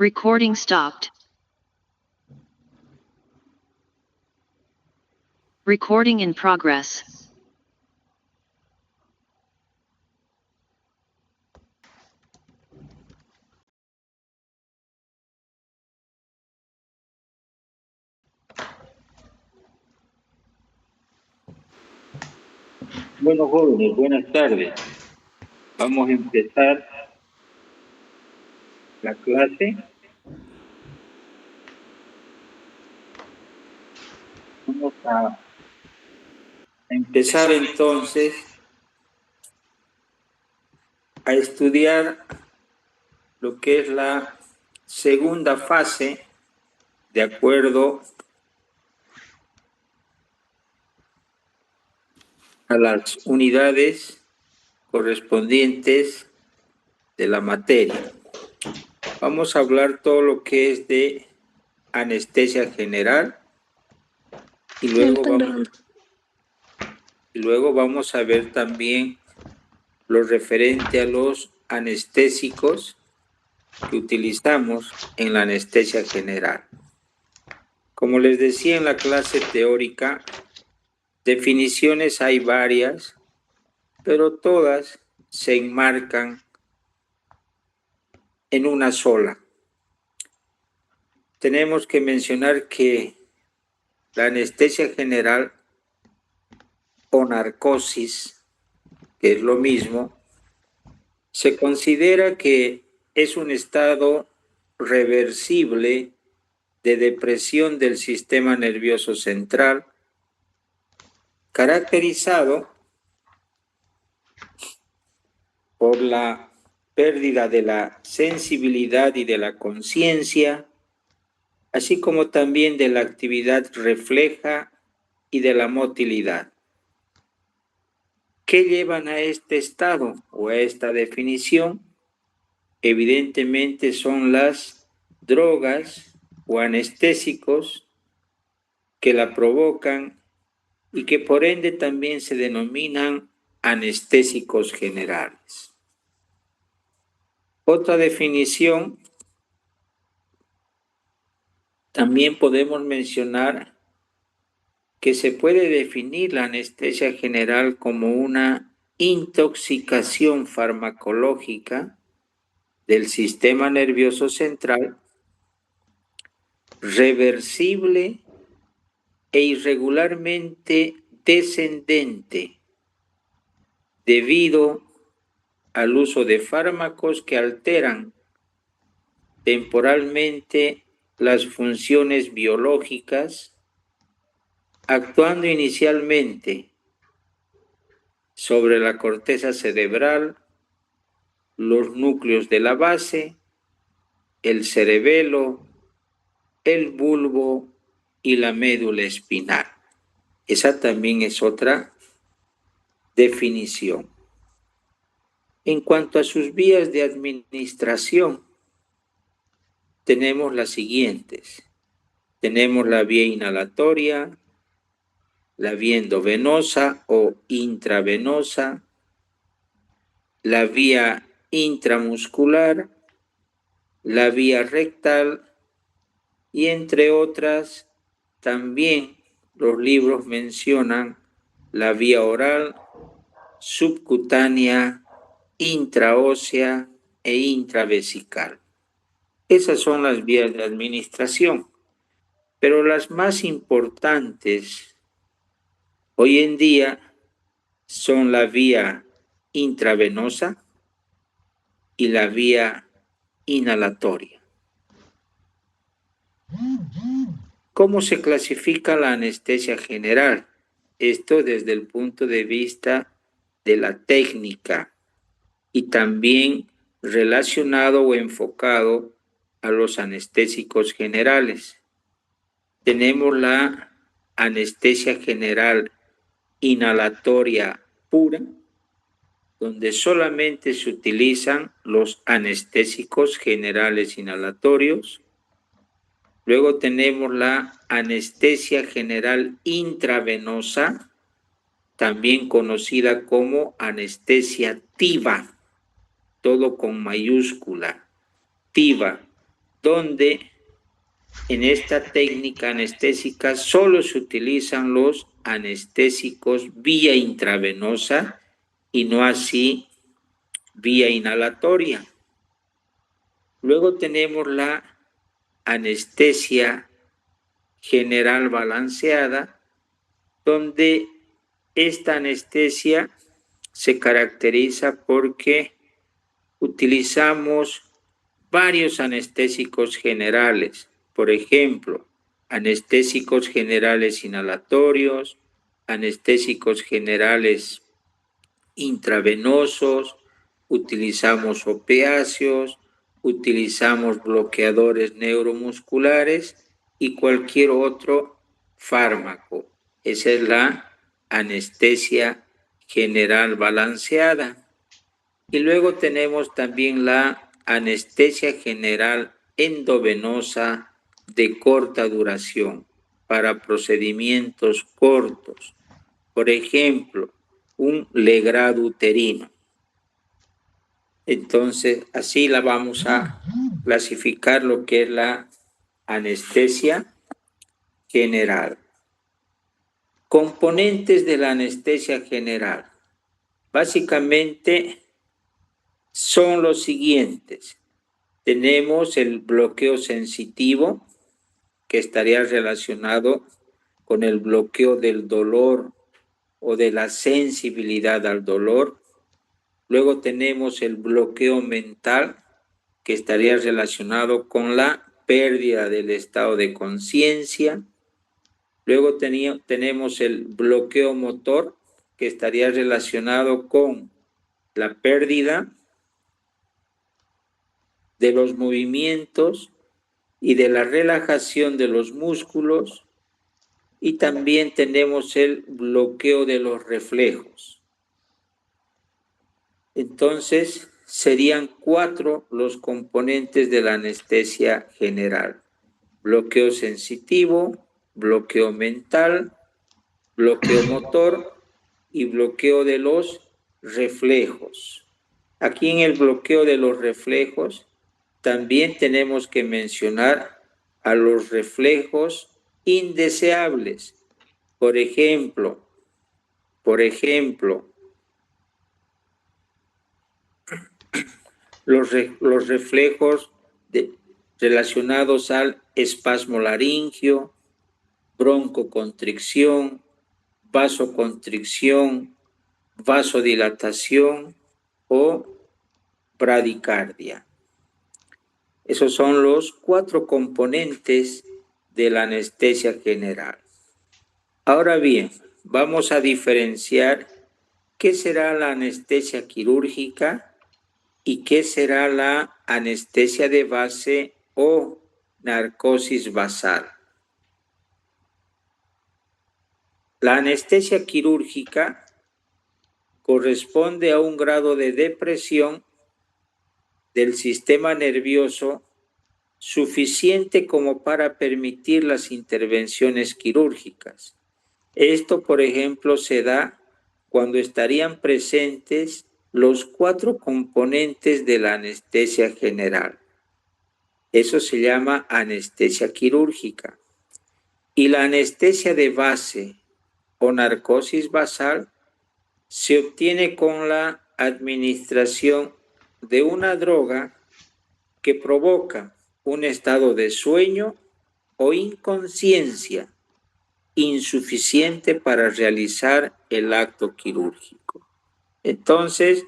Recording stopped. Recording in progress. Bueno, jóvenes, buenas tardes. Vamos a empezar la clase. Vamos a empezar entonces a estudiar lo que es la segunda fase de acuerdo a las unidades correspondientes de la materia. Vamos a hablar todo lo que es de anestesia general y luego vamos a ver también lo referente a los anestésicos que utilizamos en la anestesia general. Como les decía en la clase teórica, definiciones hay varias, pero todas se enmarcan en una sola. Tenemos que mencionar que la anestesia general o narcosis, que es lo mismo, se considera que es un estado reversible de depresión del sistema nervioso central, caracterizado por la pérdida de la sensibilidad y de la conciencia, así como también de la actividad refleja y de la motilidad. ¿Qué llevan a este estado o a esta definición? Evidentemente son las drogas o anestésicos que la provocan y que por ende también se denominan anestésicos generales. Otra definición, también podemos mencionar que se puede definir la anestesia general como una intoxicación farmacológica del sistema nervioso central reversible e irregularmente descendente debido al uso de fármacos que alteran temporalmente las funciones biológicas, actuando inicialmente sobre la corteza cerebral, los núcleos de la base, el cerebelo, el bulbo y la médula espinal. Esa también es otra definición. En cuanto a sus vías de administración, tenemos las siguientes. Tenemos la vía inhalatoria, la vía endovenosa o intravenosa, la vía intramuscular, la vía rectal y entre otras también los libros mencionan la vía oral, subcutánea, intraósea e intravesical. Esas son las vías de administración, pero las más importantes hoy en día son la vía intravenosa y la vía inhalatoria. ¿Cómo se clasifica la anestesia general? Esto desde el punto de vista de la técnica y también relacionado o enfocado a los anestésicos generales. Tenemos la anestesia general inhalatoria pura, donde solamente se utilizan los anestésicos generales inhalatorios. Luego tenemos la anestesia general intravenosa, también conocida como anestesia TIVA, todo con mayúscula, TIVA, donde en esta técnica anestésica solo se utilizan los anestésicos vía intravenosa y no así vía inhalatoria. Luego tenemos la anestesia general balanceada, donde esta anestesia se caracteriza porque utilizamos varios anestésicos generales, por ejemplo, anestésicos generales inhalatorios, anestésicos generales intravenosos, utilizamos opiáceos, utilizamos bloqueadores neuromusculares y cualquier otro fármaco. Esa es la anestesia general balanceada. Y luego tenemos también la anestesia general endovenosa de corta duración para procedimientos cortos. Por ejemplo, un legrado uterino. Entonces, así la vamos a clasificar lo que es la anestesia general. Componentes de la anestesia general. Básicamente son los siguientes. Tenemos el bloqueo sensitivo, que estaría relacionado con el bloqueo del dolor o de la sensibilidad al dolor. Luego tenemos el bloqueo mental, que estaría relacionado con la pérdida del estado de conciencia. Luego tenemos el bloqueo motor, que estaría relacionado con la pérdida de los movimientos y de la relajación de los músculos. Y también tenemos el bloqueo de los reflejos. Entonces, serían 4 los componentes de la anestesia general: bloqueo sensitivo, bloqueo mental, bloqueo motor y bloqueo de los reflejos. Aquí en el bloqueo de los reflejos también tenemos que mencionar a los reflejos indeseables. Por ejemplo, los reflejos relacionados al espasmo laringio, broncoconstricción, vasoconstricción, vasodilatación o bradicardia. Esos son los 4 componentes de la anestesia general. Ahora bien, vamos a diferenciar qué será la anestesia quirúrgica y qué será la anestesia de base o narcosis basal. La anestesia quirúrgica corresponde a un grado de depresión del sistema nervioso suficiente como para permitir las intervenciones quirúrgicas. Esto, por ejemplo, se da cuando estarían presentes los 4 componentes de la anestesia general. Eso se llama anestesia quirúrgica. Y la anestesia de base o narcosis basal se obtiene con la administración de una droga que provoca un estado de sueño o inconsciencia insuficiente para realizar el acto quirúrgico. Entonces,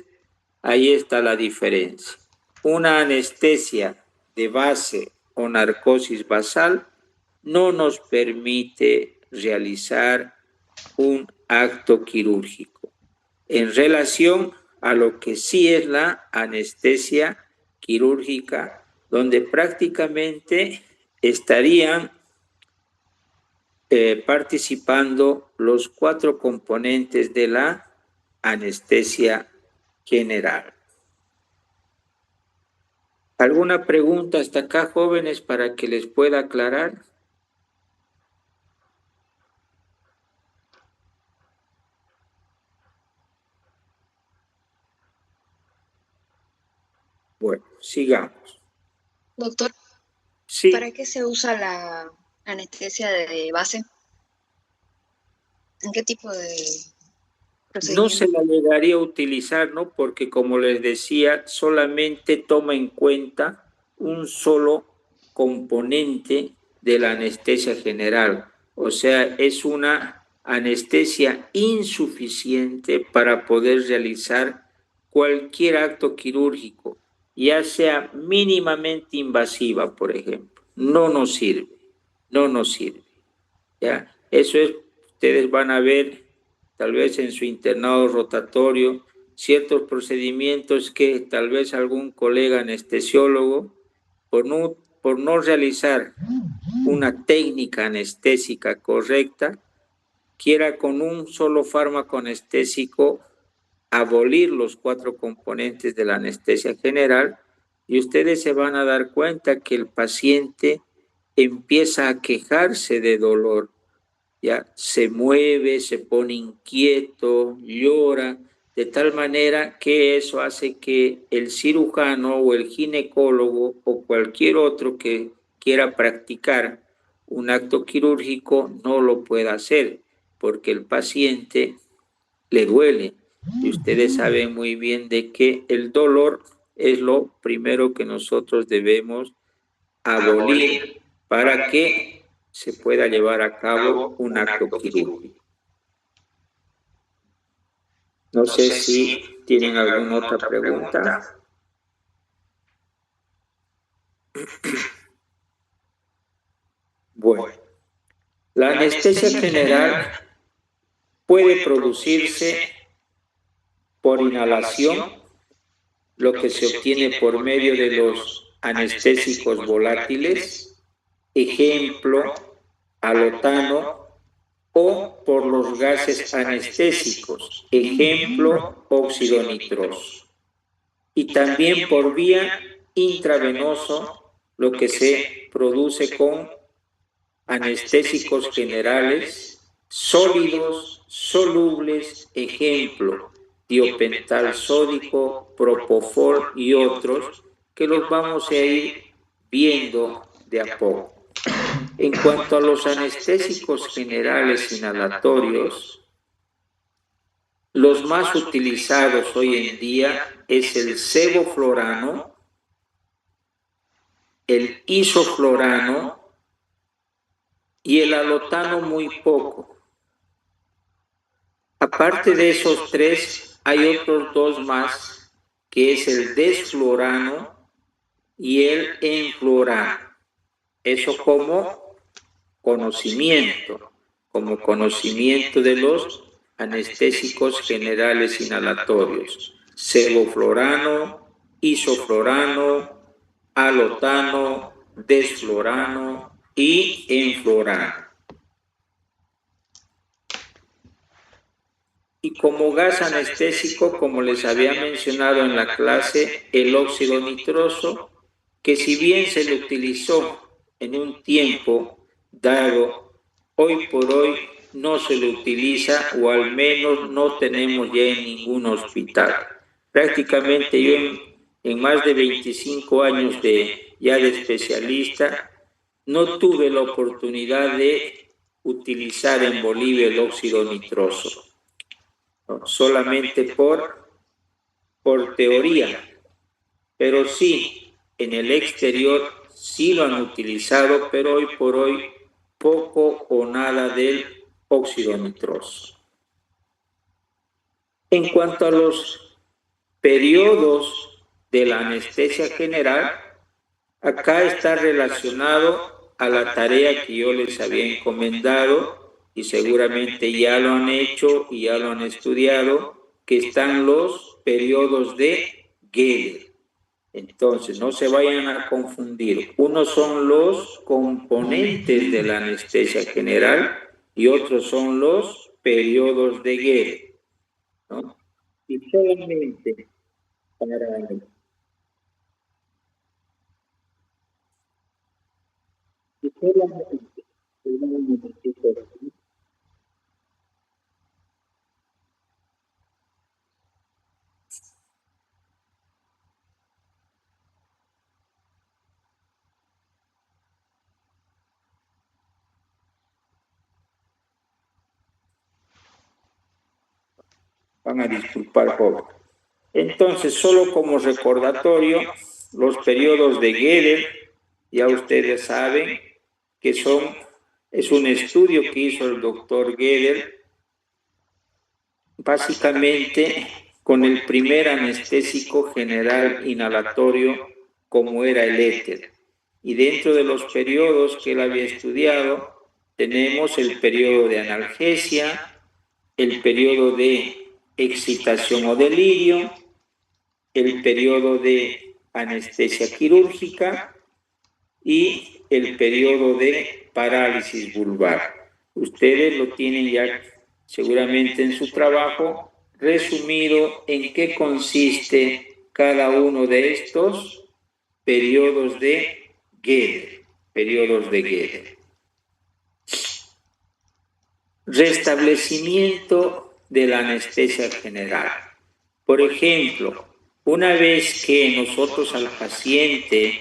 ahí está la diferencia. Una anestesia de base o narcosis basal no nos permite realizar un acto quirúrgico en relación a lo que sí es la anestesia quirúrgica, donde prácticamente estarían participando los 4 componentes de la anestesia general. ¿Alguna pregunta hasta acá, jóvenes, para que les pueda aclarar? Bueno, sigamos. Doctor, Sí, ¿Para qué se usa la anestesia de base? ¿En qué tipo de no se procedimiento? la llegaría a utilizar, ¿no? Porque como les decía, solamente toma en cuenta un solo componente de la anestesia general. O sea, es una anestesia insuficiente para poder realizar cualquier acto quirúrgico, ya sea mínimamente invasiva, por ejemplo. No nos sirve, no nos sirve. ¿Ya? Eso es, ustedes van a ver tal vez en su internado rotatorio ciertos procedimientos que tal vez algún colega anestesiólogo, por no realizar una técnica anestésica correcta, quiera con un solo fármaco anestésico abolir los 4 componentes de la anestesia general y ustedes se van a dar cuenta que el paciente empieza a quejarse de dolor, ya se mueve, se pone inquieto, llora, de tal manera que eso hace que el cirujano o el ginecólogo o cualquier otro que quiera practicar un acto quirúrgico no lo pueda hacer, porque el paciente le duele. Y ustedes saben muy bien de que el dolor es lo primero que nosotros debemos abolir para que se pueda llevar a cabo un acto quirúrgico. No sé si tienen alguna otra pregunta. Bueno, la anestesia general puede producirse por inhalación, lo que se obtiene por medio de los anestésicos volátiles, ejemplo, alotano, o por los gases anestésicos, ejemplo, óxido nitroso. Y también por vía intravenoso, lo que se produce con anestésicos generales, sólidos, solubles, ejemplo, tiopental sódico, propofol y otros, que los vamos a ir viendo de a poco. En cuanto a los anestésicos generales inhalatorios, los más utilizados hoy en día es el sevoflurano, el isoflurano y el alotano muy poco. Aparte de esos 3, hay otros 2 más, que es el desflurano y el enflurano. Eso como conocimiento de los anestésicos generales inhalatorios. Sevoflurano, isoflurano, alotano, desflurano y enflurano. Y como gas anestésico, como les había mencionado en la clase, el óxido nitroso, que si bien se le utilizó en un tiempo dado, hoy por hoy no se le utiliza o al menos no tenemos ya en ningún hospital. Prácticamente yo en más de 25 años ya de especialista, no tuve la oportunidad de utilizar en Bolivia el óxido nitroso, ¿no? Solamente por teoría, pero sí, en el exterior sí lo han utilizado, pero hoy por hoy poco o nada del óxido nitroso. En cuanto a los periodos de la anestesia general, acá está relacionado a la tarea que yo les había encomendado y seguramente ya lo han hecho y ya lo han estudiado, que están los periodos de Geller. Entonces, no se vayan a confundir. Unos son los componentes de la anestesia general y otros son los periodos de Geller, ¿no? Y solamente para y solamente, Van a disculpar, joven. Entonces, solo como recordatorio, los periodos de Gödel, ya ustedes saben que es un estudio que hizo el doctor Gödel, básicamente con el primer anestésico general inhalatorio como era el éter. Y dentro de los periodos que él había estudiado, tenemos el periodo de analgesia, el periodo de excitación o delirio, el periodo de anestesia quirúrgica y el periodo de parálisis vulvar. Ustedes lo tienen ya seguramente en su trabajo resumido en qué consiste cada uno de estos periodos de Gödel. Periodos de Gödel. Restablecimiento de la anestesia general. Por ejemplo, una vez que nosotros al paciente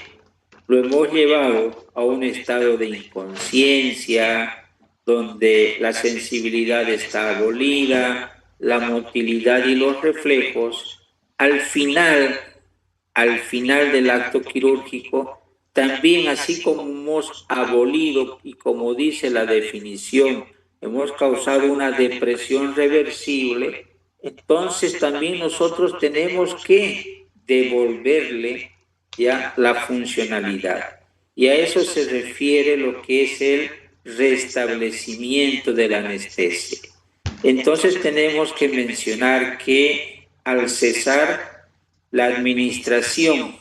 lo hemos llevado a un estado de inconsciencia, donde la sensibilidad está abolida, la motilidad y los reflejos, al final del acto quirúrgico, también así como hemos abolido y como dice la definición, hemos causado una depresión reversible, entonces también nosotros tenemos que devolverle ya la funcionalidad. Y a eso se refiere lo que es el restablecimiento de la anestesia. Entonces tenemos que mencionar que al cesar la administración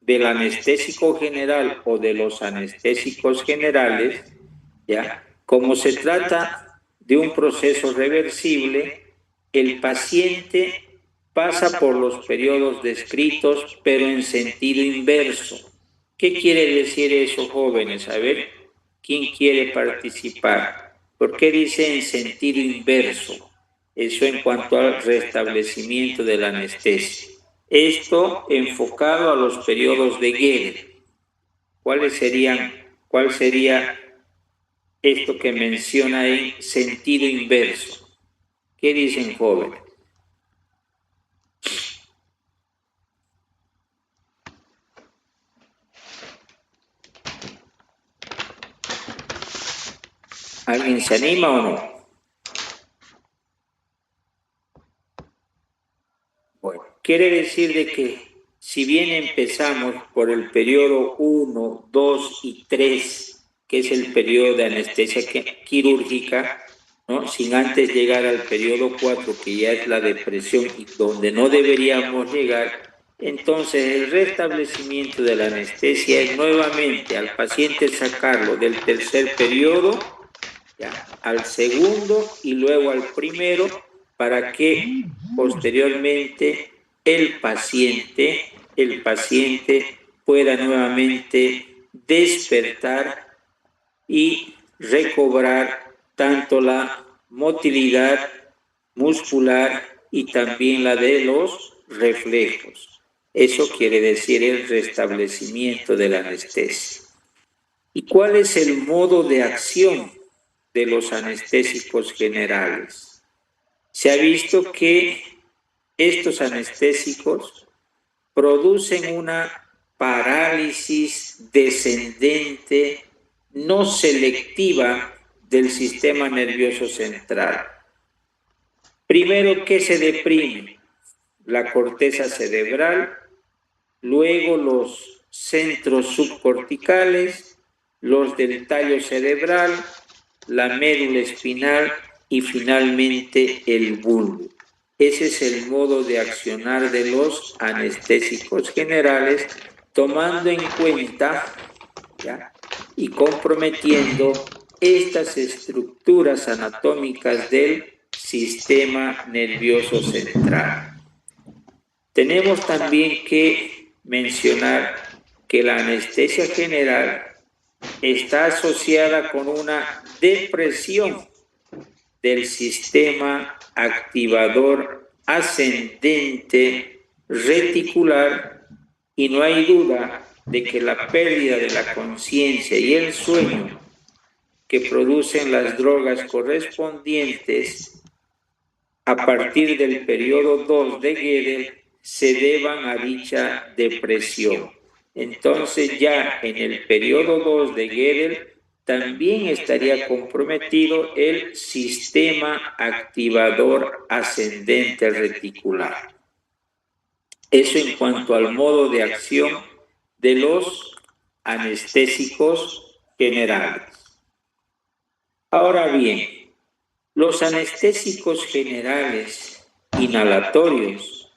del anestésico general o de los anestésicos generales, ¿ya? Como se trata de un proceso reversible, el paciente pasa por los periodos descritos, pero en sentido inverso. ¿Qué quiere decir eso, jóvenes? A ver, ¿quién quiere participar? ¿Por qué dice en sentido inverso? Eso en cuanto al restablecimiento de la anestesia. Esto enfocado a los periodos de Gödel. ¿Cuál sería esto que menciona en sentido inverso? ¿Qué dicen, jóvenes? ¿Alguien se anima o no? Bueno, quiere decir de que si bien empezamos por el periodo 1, 2 y 3, que es el periodo de anestesia quirúrgica, ¿no? Sin antes llegar al periodo 4, que ya es la depresión y donde no deberíamos llegar, entonces el restablecimiento de la anestesia es nuevamente al paciente sacarlo del tercer periodo, ya, al segundo y luego al primero, para que posteriormente el paciente pueda nuevamente despertar y recobrar tanto la motilidad muscular y también la de los reflejos. Eso quiere decir el restablecimiento de la anestesia. ¿Y cuál es el modo de acción de los anestésicos generales? Se ha visto que estos anestésicos producen una parálisis descendente no selectiva del sistema nervioso central. Primero, ¿qué se deprime? La corteza cerebral, luego los centros subcorticales, los del tallo cerebral, la médula espinal y finalmente el bulbo. Ese es el modo de accionar de los anestésicos generales, tomando en cuenta, ¿ya?, y comprometiendo estas estructuras anatómicas del sistema nervioso central. Tenemos también que mencionar que la anestesia general está asociada con una depresión del sistema activador ascendente reticular, y no hay duda de que la pérdida de la conciencia y el sueño que producen las drogas correspondientes a partir del periodo 2 de Gödel se deban a dicha depresión. Entonces ya en el periodo 2 de Gödel también estaría comprometido el sistema activador ascendente reticular. Eso en cuanto al modo de acción de los anestésicos generales. Ahora bien, los anestésicos generales inhalatorios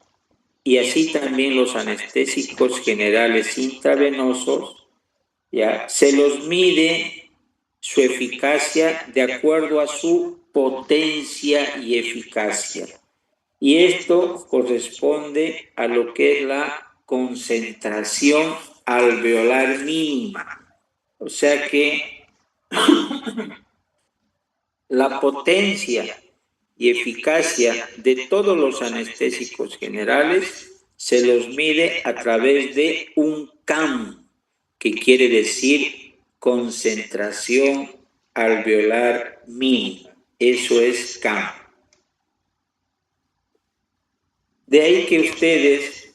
y así también los anestésicos generales intravenosos, ya se los mide su eficacia de acuerdo a su potencia y eficacia. Y esto corresponde a lo que es la concentración alveolar mínima. O sea que la potencia y eficacia de todos los anestésicos generales se los mide a través de un CAM, que quiere decir concentración alveolar mínima. Eso es CAM. De ahí que ustedes,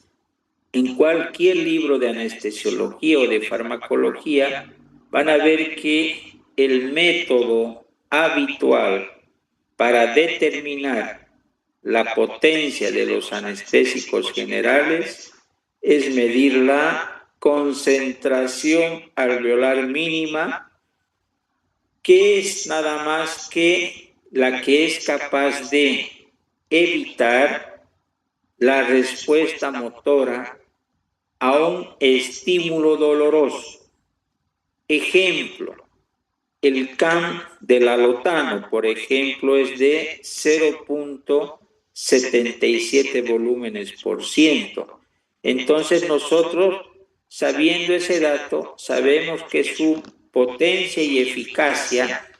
en cualquier libro de anestesiología o de farmacología, van a ver que el método habitual para determinar la potencia de los anestésicos generales es medir la concentración alveolar mínima, que es nada más que la que es capaz de evitar la respuesta motora a un estímulo doloroso. Ejemplo, el CAM del alotano, por ejemplo, es de 0.77 volúmenes por ciento. Entonces nosotros, sabiendo ese dato, sabemos que su potencia y eficacia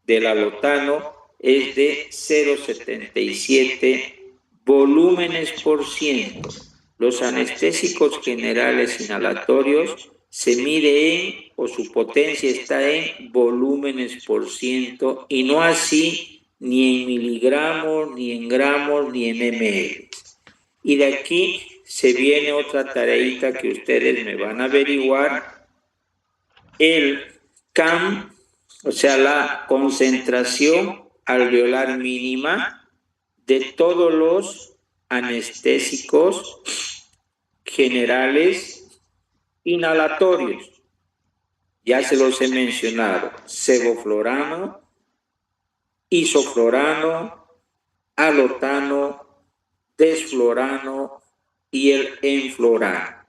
del alotano es de 0.77 volúmenes por ciento. Los anestésicos generales inhalatorios se mide en, o su potencia está en volúmenes por ciento, y no así ni en miligramos, ni en gramos, ni en ml. Y de aquí se viene otra tareita que ustedes me van a averiguar. El CAM, o sea, la concentración alveolar mínima de todos los anestésicos generales inhalatorios. Ya se los he mencionado: sevoflurano, isoflurano, alotano, desflurano y el enflurano.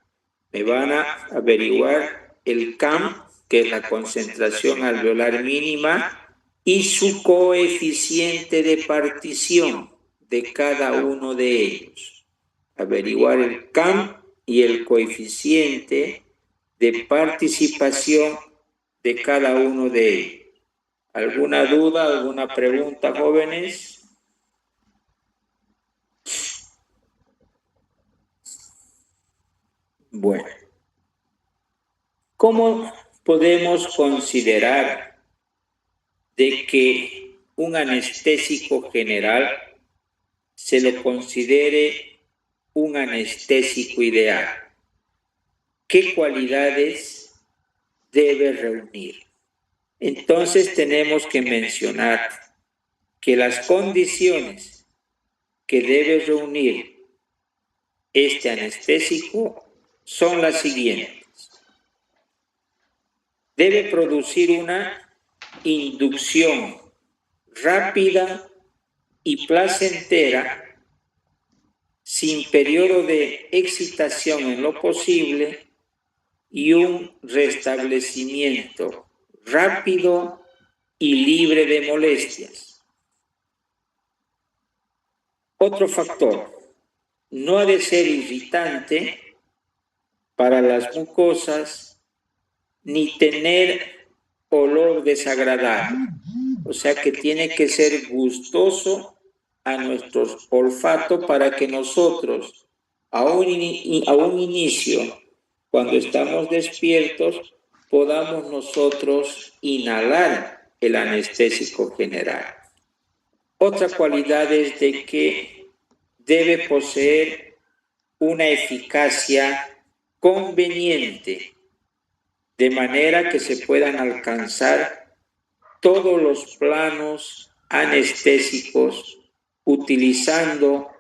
Me van a averiguar el CAM, que es la concentración alveolar mínima, y su coeficiente de partición de cada uno de ellos. Averiguar el CAM y el coeficiente de participación de cada uno de ellos. ¿Alguna duda, alguna pregunta, jóvenes? Bueno, ¿cómo podemos considerar de que un anestésico general se lo considere un anestésico ideal? ¿Qué cualidades debe reunir? Entonces tenemos que mencionar que las condiciones que debe reunir este anestésico son las siguientes. Debe producir una inducción rápida y placentera, sin periodo de excitación en lo posible, y un restablecimiento rápido y libre de molestias. Otro factor: no ha de ser irritante para las mucosas ni tener olor desagradable. O sea que tiene que ser gustoso a nuestro olfato para que nosotros, a un inicio, cuando estamos despiertos, podamos nosotros inhalar el anestésico general. Otra cualidad es de que debe poseer una eficacia conveniente, de manera que se puedan alcanzar todos los planos anestésicos utilizando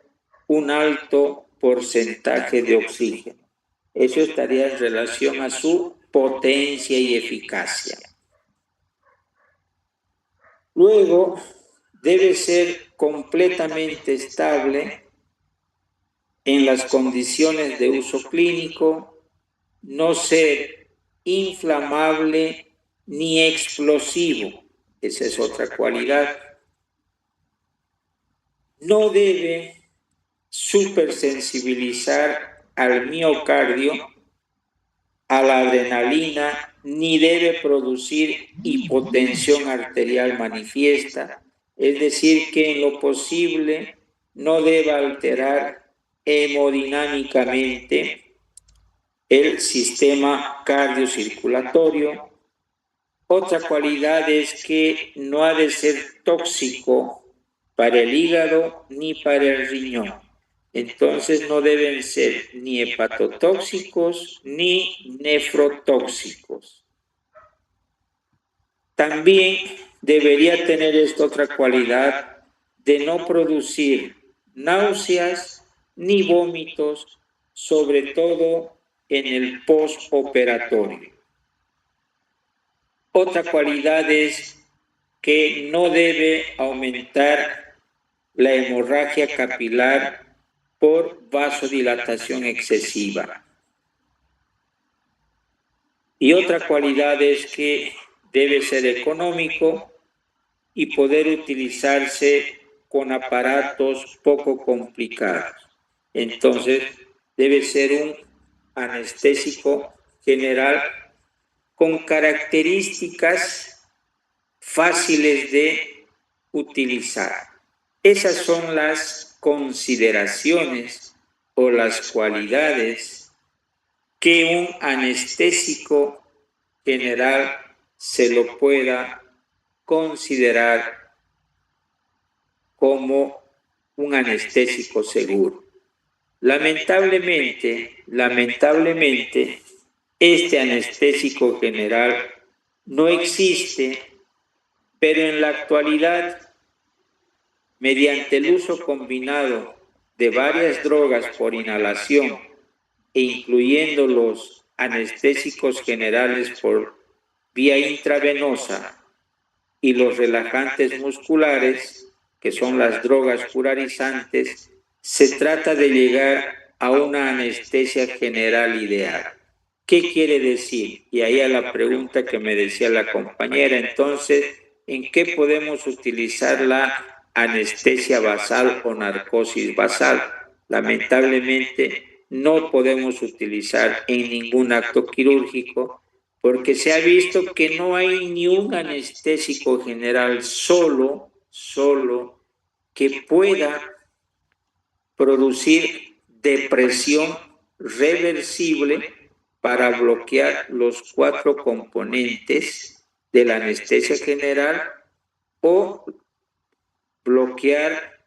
un alto porcentaje de oxígeno. Eso estaría en relación a su potencia y eficacia. Luego, debe ser completamente estable en las condiciones de uso clínico, no ser inflamable ni explosivo. Esa es otra cualidad. No debe supersensibilizar al miocardio, a la adrenalina, ni debe producir hipotensión arterial manifiesta. Es decir, que en lo posible no debe alterar hemodinámicamente el sistema cardiocirculatorio. Otra cualidad es que no ha de ser tóxico para el hígado ni para el riñón. Entonces no deben ser ni hepatotóxicos ni nefrotóxicos. También debería tener esta otra cualidad de no producir náuseas ni vómitos, sobre todo en el postoperatorio. Otra cualidad es que no debe aumentar la hemorragia capilar por vasodilatación excesiva. Y otra cualidad es que debe ser económico y poder utilizarse con aparatos poco complicados. Entonces, debe ser un anestésico general con características fáciles de utilizar. Esas son las consideraciones o las cualidades que un anestésico general se lo pueda considerar como un anestésico seguro. Lamentablemente, este anestésico general no existe, pero en la actualidad, mediante el uso combinado de varias drogas por inhalación e incluyendo los anestésicos generales por vía intravenosa y los relajantes musculares, que son las drogas curarizantes, se trata de llegar a una anestesia general ideal. ¿Qué quiere decir? Y ahí a la pregunta que me decía la compañera, entonces, ¿en qué podemos utilizar la anestesia basal o narcosis basal? Lamentablemente, no podemos utilizar en ningún acto quirúrgico porque se ha visto que no hay ni un anestésico general solo que pueda producir depresión reversible para bloquear los 4 componentes de la anestesia general o bloquear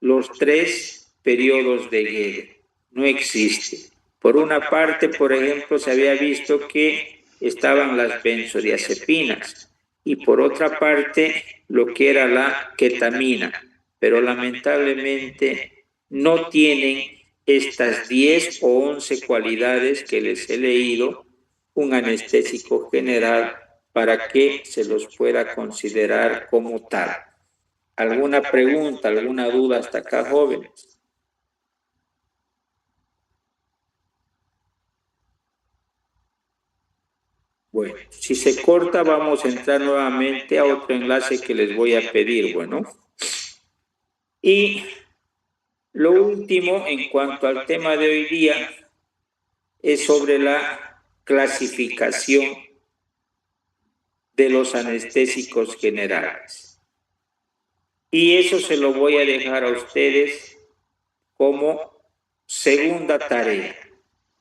los 3 periodos de Geiger. No existe. Por una parte, por ejemplo, se había visto que estaban las benzodiazepinas y por otra parte lo que era la ketamina, pero lamentablemente no tienen estas 10 o 11 cualidades que les he leído un anestésico general para que se los pueda considerar como tal. ¿Alguna pregunta, alguna duda hasta acá, jóvenes? Bueno, si se corta vamos a entrar nuevamente a otro enlace que les voy a pedir, bueno. Y lo último en cuanto al tema de hoy día es sobre la clasificación de los anestésicos generales. Y eso se lo voy a dejar a ustedes como segunda tarea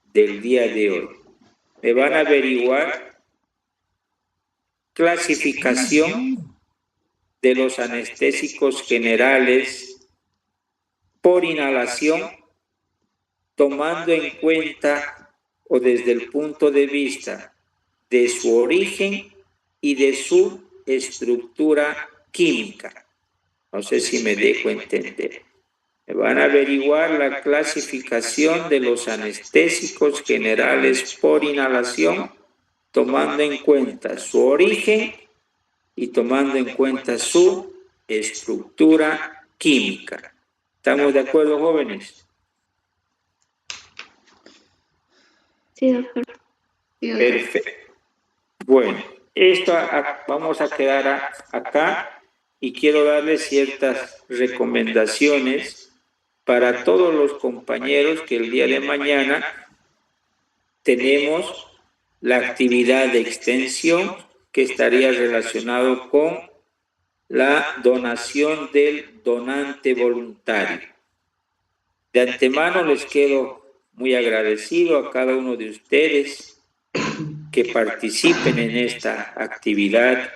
del día de hoy. Me van a averiguar clasificación de los anestésicos generales por inhalación, tomando en cuenta o desde el punto de vista de su origen y de su estructura química. No sé si me dejo entender. Me van a averiguar la clasificación de los anestésicos generales por inhalación, tomando en cuenta su origen y tomando en cuenta su estructura química. ¿Estamos de acuerdo, jóvenes? Sí, doctor. Perfecto. Bueno, esto vamos a quedar acá y quiero darles ciertas recomendaciones para todos los compañeros que el día de mañana tenemos la actividad de extensión que estaría relacionado con la donación del donante voluntario. De antemano les quedo muy agradecido a cada uno de ustedes que participen en esta actividad.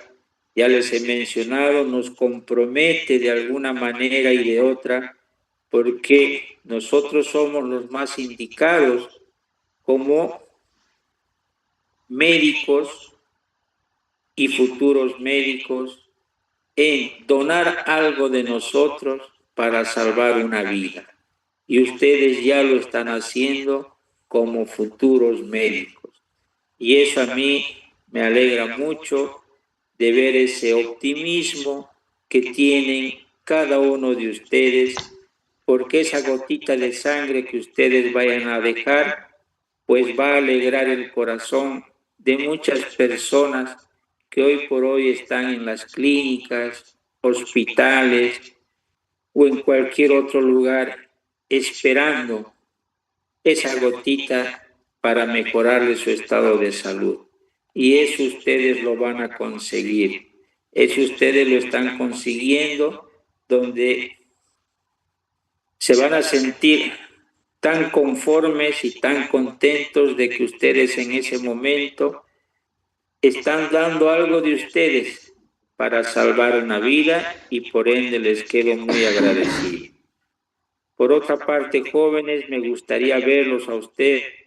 Ya les he mencionado, nos compromete de alguna manera y de otra, porque nosotros somos los más indicados como médicos y futuros médicos en donar algo de nosotros para salvar una vida. Y ustedes ya lo están haciendo como futuros médicos. Y eso a mí me alegra mucho de ver ese optimismo que tienen cada uno de ustedes, porque esa gotita de sangre que ustedes vayan a dejar, pues va a alegrar el corazón de muchas personas que hoy por hoy están en las clínicas, hospitales o en cualquier otro lugar esperando esa gotita para mejorarle su estado de salud. Y eso ustedes lo van a conseguir. Eso ustedes lo están consiguiendo, donde se van a sentir tan conformes y tan contentos de que ustedes en ese momento están dando algo de ustedes para salvar una vida, y por ende les quedo muy agradecido. Por otra parte, jóvenes, me gustaría verlos a ustedes